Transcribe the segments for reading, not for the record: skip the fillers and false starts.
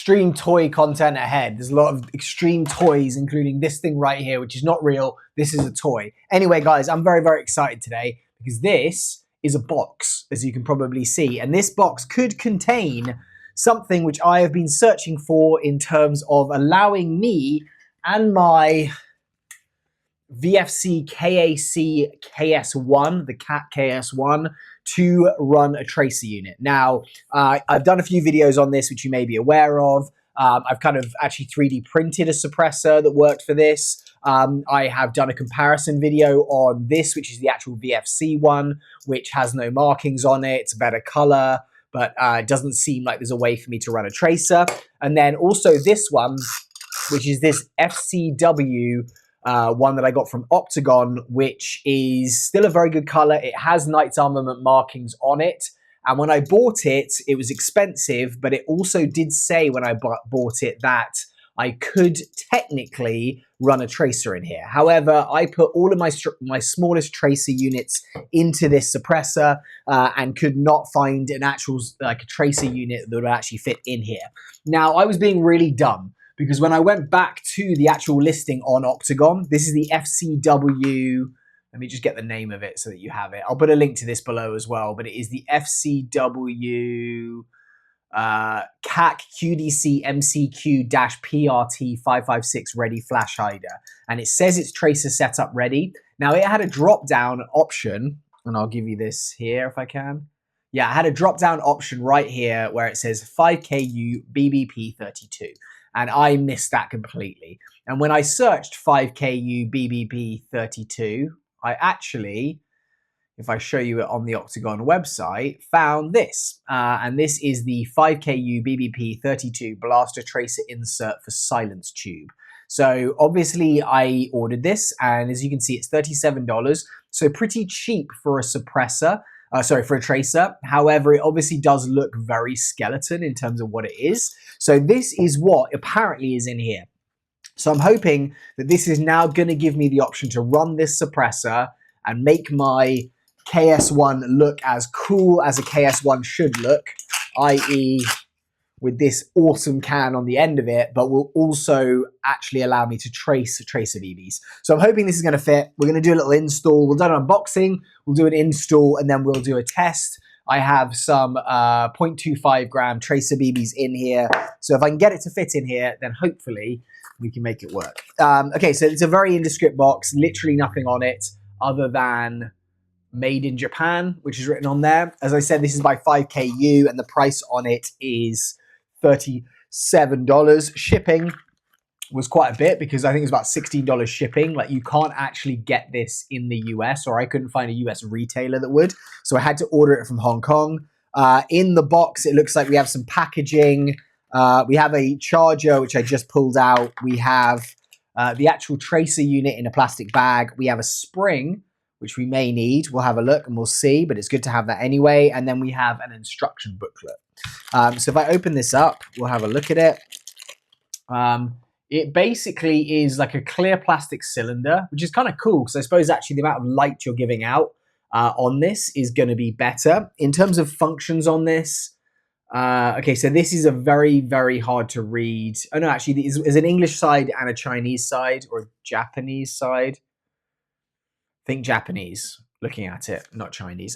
extreme toy content ahead. There's a lot of extreme toys, including this thing right here, which is not real. This is a toy. Anyway, guys, I'm very, very excited today because this is a box, as you can probably see. And this box could contain something which I have been searching for in terms of allowing me and my VFC KAC KS-1, the KAC KS-1, to run a tracer unit. Now, I've done a few videos on this, which you may be aware of. I've kind of actually 3D printed a suppressor that worked for this. I have done a comparison video on this, which is the actual VFC one, which has no markings on it. It's a better color, but it doesn't seem like there's a way for me to run a tracer. And then also this one, which is this FCW one that I got from Octagon, which is still a very good color. It has Knights Armament markings on it. And when I bought it, it was expensive, but it also did say when I bought it that I could technically run a tracer in here. However, I put all of my smallest tracer units into this suppressor and could not find an actual like a tracer unit that would actually fit in here. Now, I was being really dumb, because when I went back to the actual listing on Octagon, this is the FCW, let me just get the name of it so that you have it. I'll put a link to this below as well, but it is the FCW KAC QDC MCQ-PRT 556 ready flash hider. And it says it's tracer setup ready. Now it had a drop down option, and I'll give you this here if I can. Yeah, I had a drop down option right here where it says 5KU BBP32. And I missed that completely. And when I searched 5KU BBP32, I actually, if I show you it on the Octagon website, found this. And this is the 5KU BBP32 blaster tracer insert for silence tube. So obviously I ordered this, and as you can see, it's $37. So pretty cheap for a suppressor. For a tracer. However, it obviously does look very skeleton in terms of what it is. So this is what apparently is in here. So I'm hoping that this is now going to give me the option to run this suppressor and make my KS-1 look as cool as a KS-1 should look, i.e. with this awesome can on the end of it, but will also actually allow me to trace tracer BBs. So I'm hoping this is going to fit. We're going to do a little install. We'll do an unboxing, we'll do an install, and then we'll do a test. I have some 0.25 gram tracer BBs in here. So if I can get it to fit in here, then hopefully we can make it work. Okay, so it's a very indescript box, literally nothing on it other than made in Japan, which is written on there. As I said, this is by 5KU, and the price on it is $37. Shipping was quite a bit, because I think it's about $16 shipping. Like, you can't actually get this in the US, or I couldn't find a US retailer that would. So I had to order it from Hong Kong. In the box, it looks like we have some packaging. We have a charger, which I just pulled out. We have the actual tracer unit in a plastic bag. We have a spring, which we may need. We'll have a look and we'll see, but it's good to have that anyway. And then we have an instruction booklet. So if I open this up, we'll have a look at it. It basically is like a clear plastic cylinder, which is kind of cool, because I suppose actually the amount of light you're giving out on this is going to be better. In terms of functions on this, okay, so this is a very, very hard to read. Oh no, actually there's an English side and a Chinese side, or a Japanese side. I think Japanese, looking at it, not Chinese.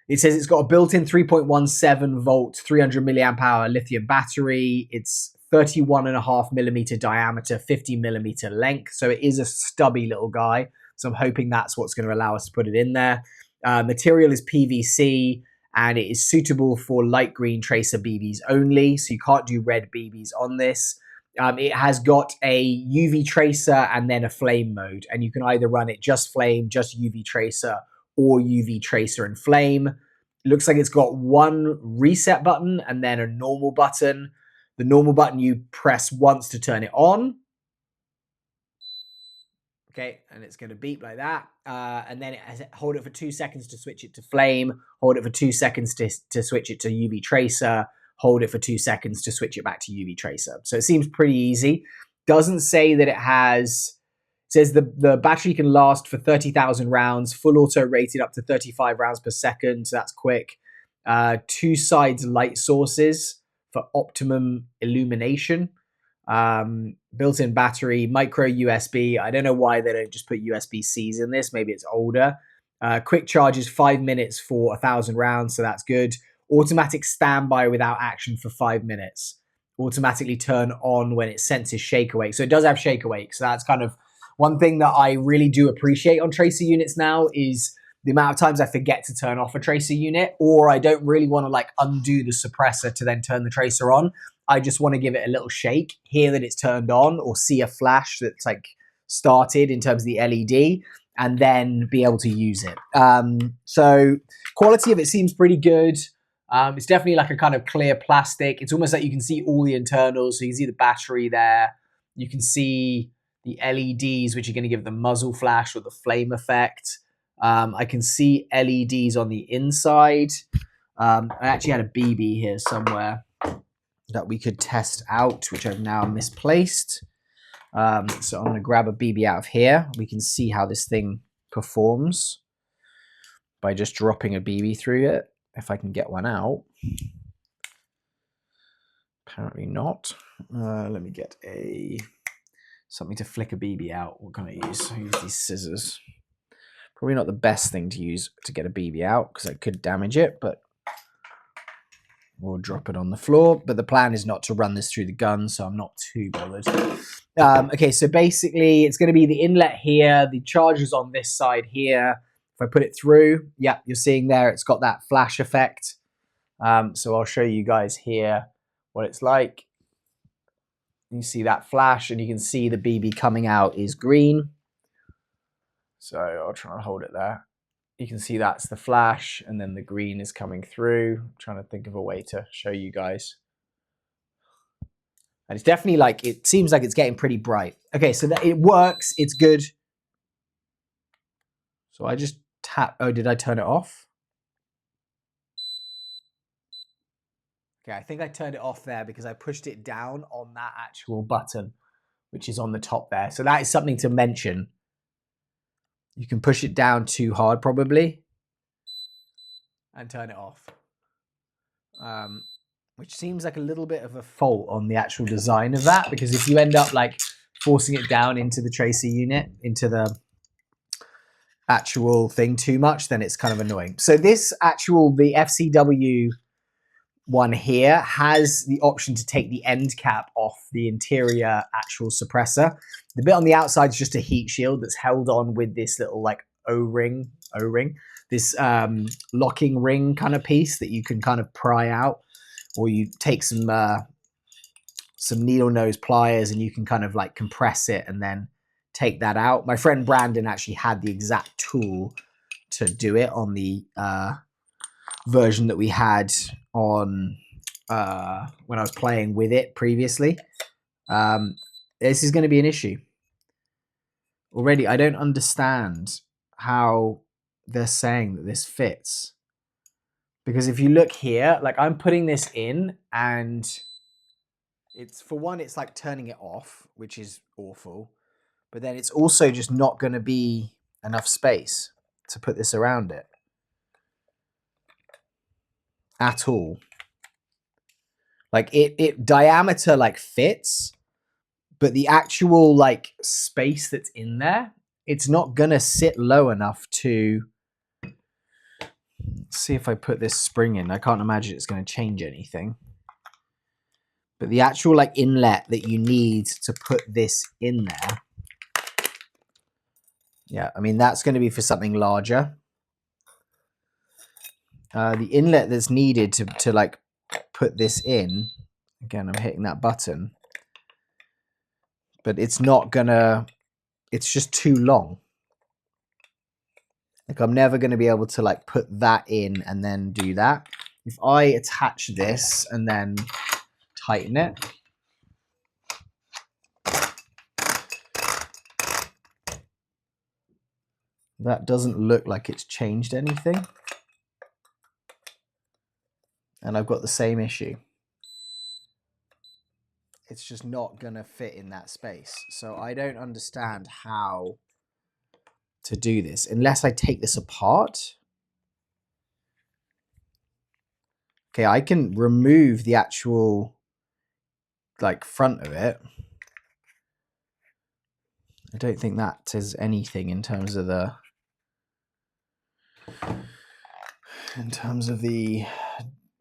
It says it's got a built-in 3.17 volt, 300 milliamp hour lithium battery. It's 31.5 millimeter diameter, 50 millimeter length. So it is a stubby little guy. So I'm hoping that's what's going to allow us to put it in there. Material is PVC, and it is suitable for light green tracer BBs only. So you can't do red BBs on this. It has got a UV tracer and then a flame mode. And you can either run it just flame, just UV tracer, or UV tracer and flame. It looks like it's got one reset button and then a normal button. The normal button you press once to turn it on. Okay, and it's going to beep like that. And then hold it for 2 seconds to switch it to flame. Hold it for 2 seconds to switch it to UV tracer. Hold it for 2 seconds to switch it back to UV tracer. So it seems pretty easy. Doesn't say that it has... It says the battery can last for 30,000 rounds, full auto rated up to 35 rounds per second, so that's quick. 2 sides light sources for for optimum illumination. Built-in battery, micro USB. I don't know why they don't just put USB-Cs in this. Maybe it's older. Quick charge is 5 minutes for 1,000 rounds, so that's good. Automatic standby without action for 5 minutes. Automatically turn on when it senses shake awake. So it does have shake awake. So that's kind of one thing that I really do appreciate on tracer units now is the amount of times I forget to turn off a tracer unit, or I don't really want to like undo the suppressor to then turn the tracer on. I just want to give it a little shake, hear that it's turned on, or see a flash that's like started in terms of the LED, and then be able to use it. So quality of it seems pretty good. It's definitely like a kind of clear plastic. It's almost like you can see all the internals. So you can see the battery there. You can see the LEDs, which are going to give the muzzle flash or the flame effect. I can see LEDs on the inside. I actually had a BB here somewhere that we could test out, which I've now misplaced. So I'm going to grab a BB out of here. We can see how this thing performs by just dropping a BB through it. If I can get one out. Apparently not. Let me get something to flick a BB out. What can I use? I use these scissors. Probably not the best thing to use to get a BB out because I could damage it, but we'll drop it on the floor. But the plan is not to run this through the gun, so I'm not too bothered. Okay, so basically it's going to be the inlet here, the charger's on this side here. If I put it through, yeah, you're seeing there, it's got that flash effect. So I'll show you guys here what it's like. You see that flash and you can see the BB coming out is green. So I'll try and hold it there. You can see that's the flash and then the green is coming through. I'm trying to think of a way to show you guys. And it's definitely like, it seems like it's getting pretty bright. Okay, so that it works, it's good. So I just tap, oh, did I turn it off? Okay, I think I turned it off there because I pushed it down on that actual button, which is on the top there. So that is something to mention. You can push it down too hard probably and turn it off. Which seems like a little bit of a fault on the actual design of that, because if you end up like forcing it down into the tracer unit, into the actual thing too much, then it's kind of annoying. So this actual, the FCW one here has the option to take the end cap off the interior actual suppressor. The bit on the outside is just a heat shield that's held on with this little like O-ring, this locking ring kind of piece that you can kind of pry out, or you take some needle nose pliers and you can kind of like compress it and then take that out. My friend Brandon actually had the exact tool to do it on the version that we had on when I was playing with it previously. This is going to be an issue. Already, I don't understand how they're saying that this fits. Because if you look here, like I'm putting this in and it's, for one, it's like turning it off, which is awful. But then it's also just not going to be enough space to put this around it. At all. Like it diameter like fits, but the actual like space that's in there, it's not gonna sit low enough to, let's see if I put this spring in. I can't imagine it's gonna change anything. But the actual like inlet that you need to put this in there, yeah, I mean that's gonna be for something larger. The inlet that's needed to like put this in, again, I'm hitting that button, but it's not gonna, it's just too long. Like I'm never gonna be able to like put that in and then do that. If I attach this and then tighten it, that doesn't look like it's changed anything. And I've got the same issue. It's just not gonna fit in that space. So I don't understand how to do this unless I take this apart. Okay, I can remove the actual like front of it, I don't think that is anything in terms of the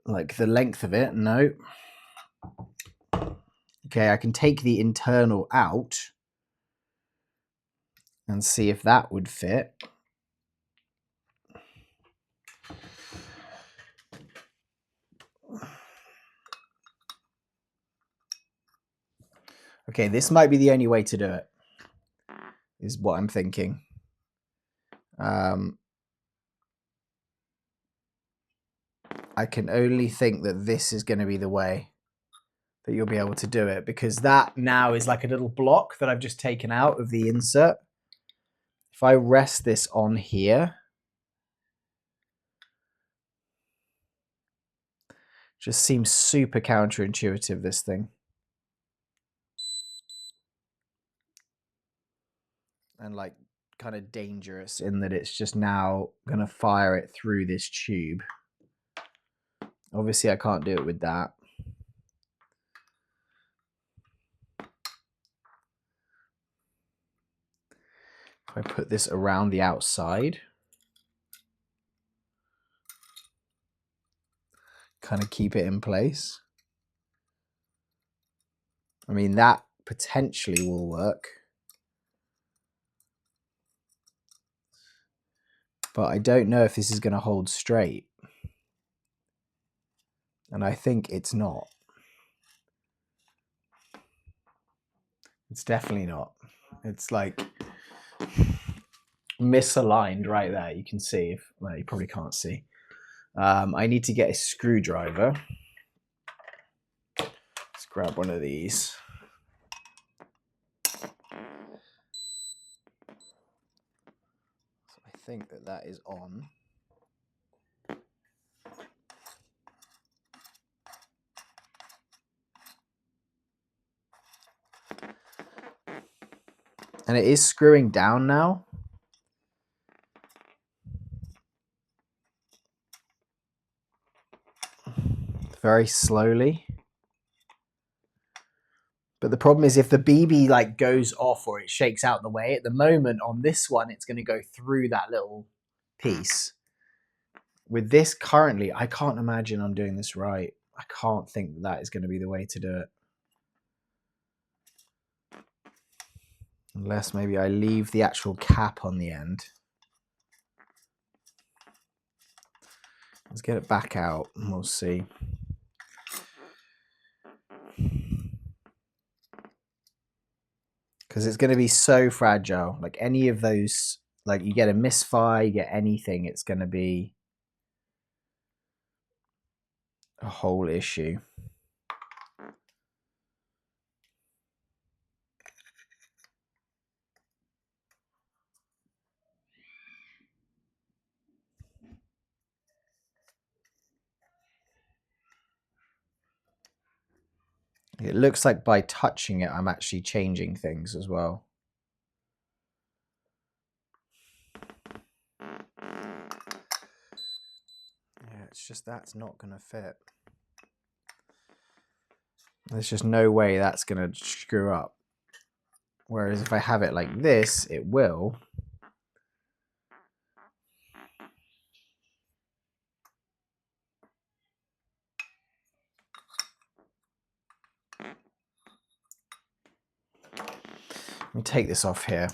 like the length of it. No. Okay, I can take the internal out and see if that would fit. Okay, this might be the only way to do it, is what I'm thinking. I can only think that this is going to be the way that you'll be able to do it, because that now is like a little block that I've just taken out of the insert. If I rest this on here, just seems super counterintuitive, this thing. And like kind of dangerous in that it's just now going to fire it through this tube. Obviously I can't do it with that. If I put this around the outside, kind of keep it in place. I mean, that potentially will work. But I don't know if this is going to hold straight. And I think it's not. It's definitely not. It's like misaligned right there. You can see, well, you probably can't see. I need to get a screwdriver. Let's grab one of these. So I think that that is on. And it is screwing down now. Very slowly. But the problem is if the BB like goes off or it shakes out the way, at the moment on this one, it's going to go through that little piece. With this currently, I can't imagine I'm doing this right. I can't think that that is going to be the way to do it. Unless maybe I leave the actual cap on the end. Let's get it back out and we'll see. Because it's going to be so fragile. Like any of those, like you get a misfire, you get anything, it's going to be a whole issue. It looks like by touching it, I'm actually changing things as well. Yeah, it's just that's not going to fit. There's just no way that's going to screw up. Whereas if I have it like this, it will. Let me take this off here.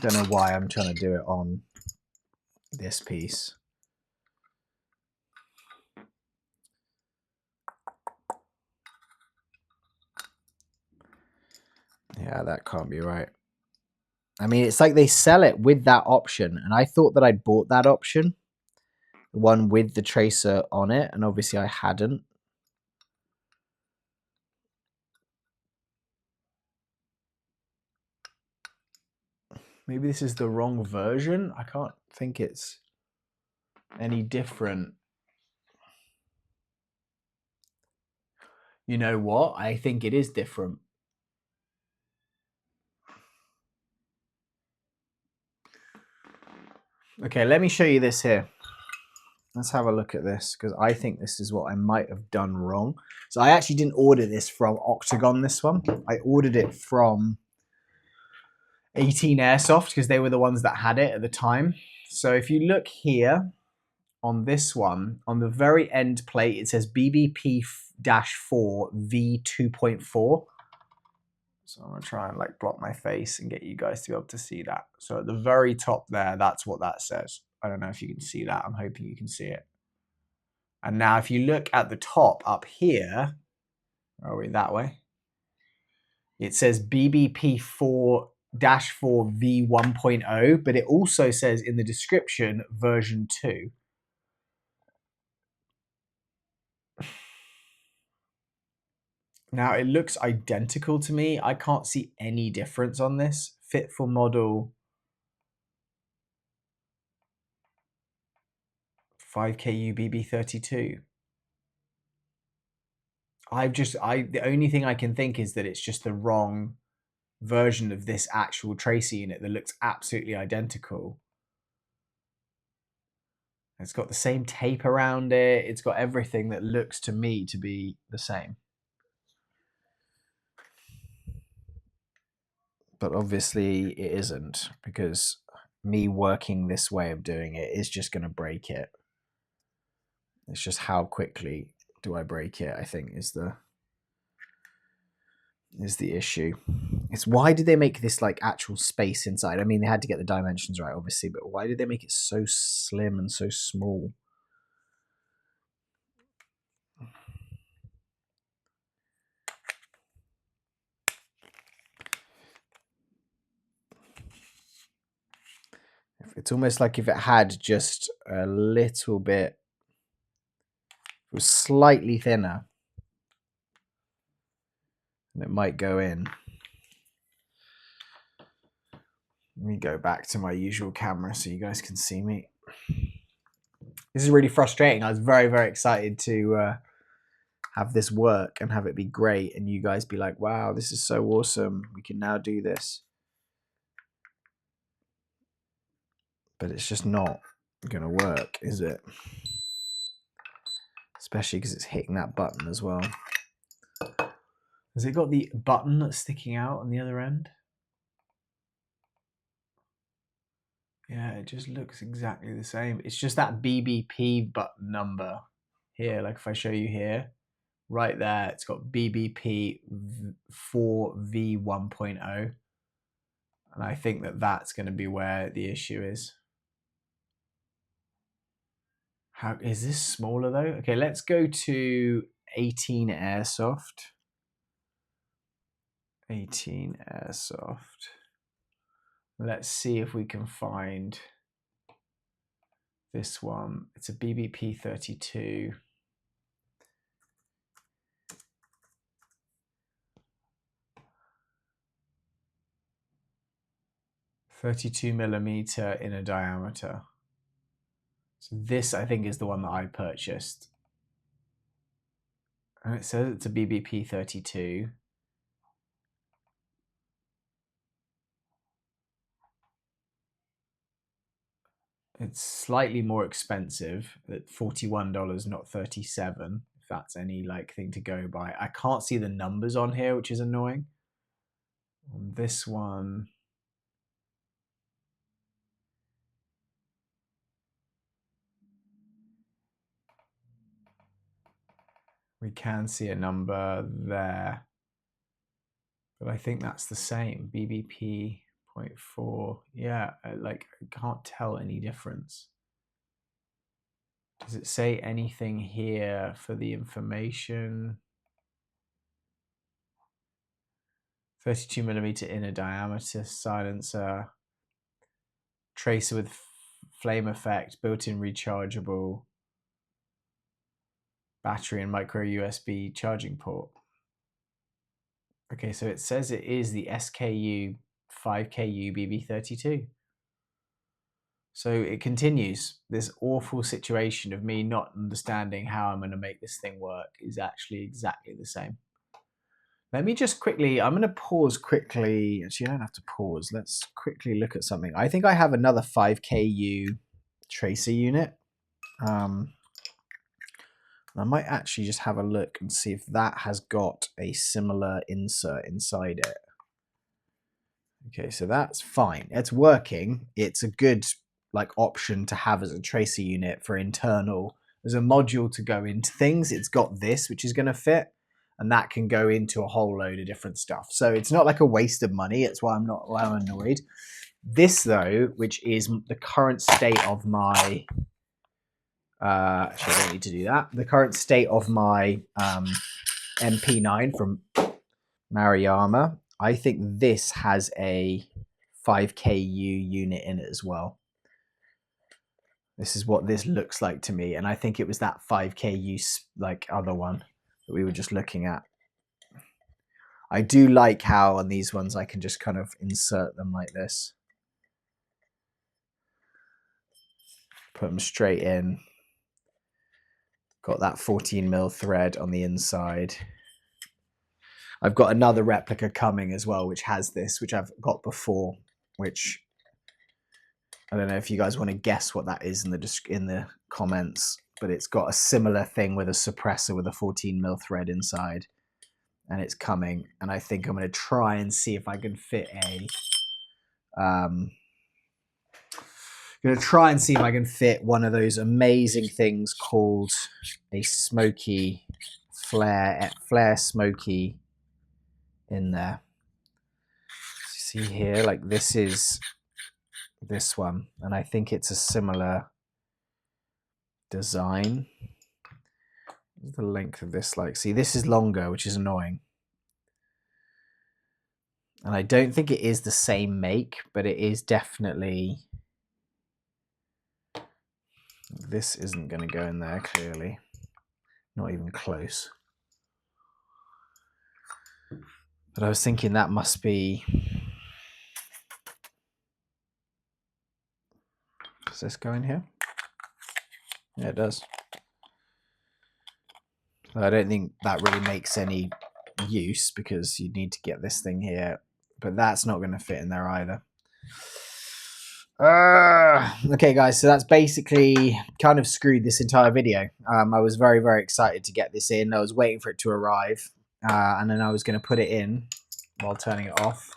Don't know why I'm trying to do it on this piece. Yeah, that can't be right. I mean, it's like they sell it with that option, and I thought that I'd bought that option, the one with the tracer on it, and obviously I hadn't. Maybe this is the wrong version. I can't think it's any different. You know what? I think it is different. Okay, let me show you this here. let's have a look at this, because I think this is what I might have done wrong. So I actually didn't order this from Octagon, this one. I ordered it from 18 Airsoft because they were the ones that had it at the time. So if you look here on this one, on the very end plate, it says BBP-4 V2.4. So I'm going to try and like block my face and get you guys to be able to see that. So at the very top there, that's what that says. I don't know if you can see that. I'm hoping you can see it. And now if you look at the top up here, are we that way? It says BBP-4 V1.0, but it also says in the description version 2. Now it looks identical to me. I can't see any difference on this. Fit for model 5KU BBP32. The only thing I can think is that it's just the wrong version of this actual tracer unit that looks absolutely identical. It's got the same tape around it. It's got everything that looks to me to be the same. But obviously it isn't, because me working this way of doing it is just going to break it. It's just how quickly do I break it, I think, is the issue. It's why did they make this like actual space inside? I mean, they had to get the dimensions right, obviously, but why did they make it so slim and so small? It's almost like if it had just a little bit, it was slightly thinner, and it might go in. Let me go back to my usual camera so you guys can see me. This is really frustrating. I was very, very excited to have this work and have it be great, and you guys be like, wow, this is so awesome. We can now do this. But it's just not going to work, is it? Especially because it's hitting that button as well. Has it got the button that's sticking out on the other end? Yeah, it just looks exactly the same. It's just that BBP button number here. Like if I show you here, right there, it's got BBP 4V1.0. And I think that that's going to be where the issue is. How is this smaller though? Okay, let's go to 18 Airsoft. 18 Airsoft. Let's see if we can find this one. It's a BBP32. .32mm inner diameter. So this, I think, is the one that I purchased. And it says it's a BBP32. It's slightly more expensive at $41, not $37, if that's any like thing to go by. I can't see the numbers on here, which is annoying. On this one, we can see a number there, but I think that's the same. BBP 0.4. Yeah, I can't tell any difference. Does it say anything here for the information? 32mm inner diameter silencer, tracer with flame effect, built-in rechargeable battery and micro USB charging port. Okay, so it says it is the SKU 5KU BBP32. So it continues. This awful situation of me not understanding how I'm going to make this thing work is actually exactly the same. Let me just quickly, I'm going to pause quickly. Actually, I don't have to pause. Let's quickly look at something. I think I have another 5KU tracer unit. I might actually just have a look and see if that has got a similar insert inside it. Okay, so that's fine. It's working. It's a good like option to have as a tracer unit for internal. There's a module to go into things. It's got this, which is going to fit, and that can go into a whole load of different stuff. So it's not like a waste of money. It's why I'm annoyed. This though, which is the current state of my actually, I don't need to do that. The current state of my MP9 from Mariama, I think this has a 5KU unit in it as well. This is what this looks like to me, and I think it was that 5KU like other one that we were just looking at. I do like how on these ones I can just kind of insert them like this. Put them straight in. Got that 14mm thread on the inside. I've got another replica coming as well, which has this, which I've got before, which I don't know if you guys want to guess what that is in the comments, but it's got a similar thing with a suppressor with a 14mm thread inside, and it's coming. And I think I'm going to try and see if I can fit one of those amazing things called a smoky flare smoky in there. See here, like this is this one, and I think it's a similar design. What's the length of this like? See, this is longer, which is annoying. And I don't think it is the same make, but it is definitely... This isn't going to go in there, clearly. Not even close. But I was thinking that must be... Does this go in here? Yeah, it does. I don't think that really makes any use because you need to get this thing here. But that's not going to fit in there either. Okay guys, so that's basically kind of screwed this entire video. I was very, very excited to get this in. I was waiting for it to arrive, and then I was going to put it in while turning it off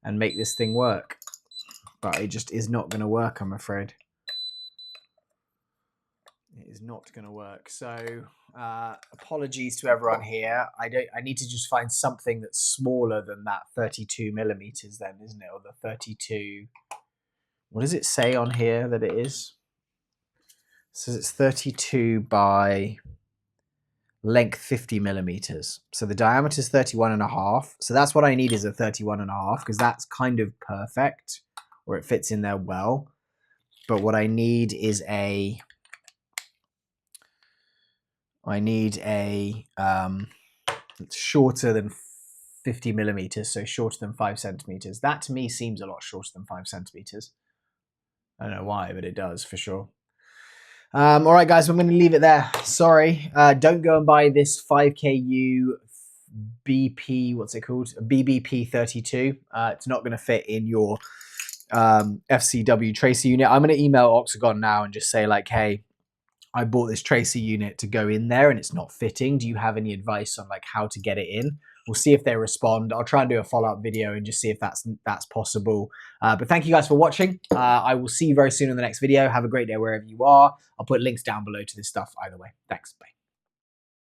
and make this thing work, but it just is not going to work, I'm afraid. It is not going to work. So apologies to everyone here. I need to just find something that's smaller than that 32mm then, isn't it? Or the 32. What does it say on here that it is? It says it's 32 by length 50mm. So the diameter is 31.5. So that's what I need, is a 31.5, because that's kind of perfect, or it fits in there well. But what I need is a... it's shorter than 50mm, so shorter than 5 centimeters. That to me seems a lot shorter than 5 centimeters. I don't know why, but it does for sure. All right, guys, I'm going to leave it there. Sorry. Don't go and buy this 5KU BP, what's it called? BBP32. It's not going to fit in your FCW tracer unit. I'm going to email Octagon now and just say like, hey, I bought this tracer unit to go in there and it's not fitting. Do you have any advice on like how to get it in? We'll see if they respond. I'll try and do a follow-up video and just see if that's possible. But thank you guys for watching. I will see you very soon in the next video. Have a great day wherever you are. I'll put links down below to this stuff either way. Thanks. Bye.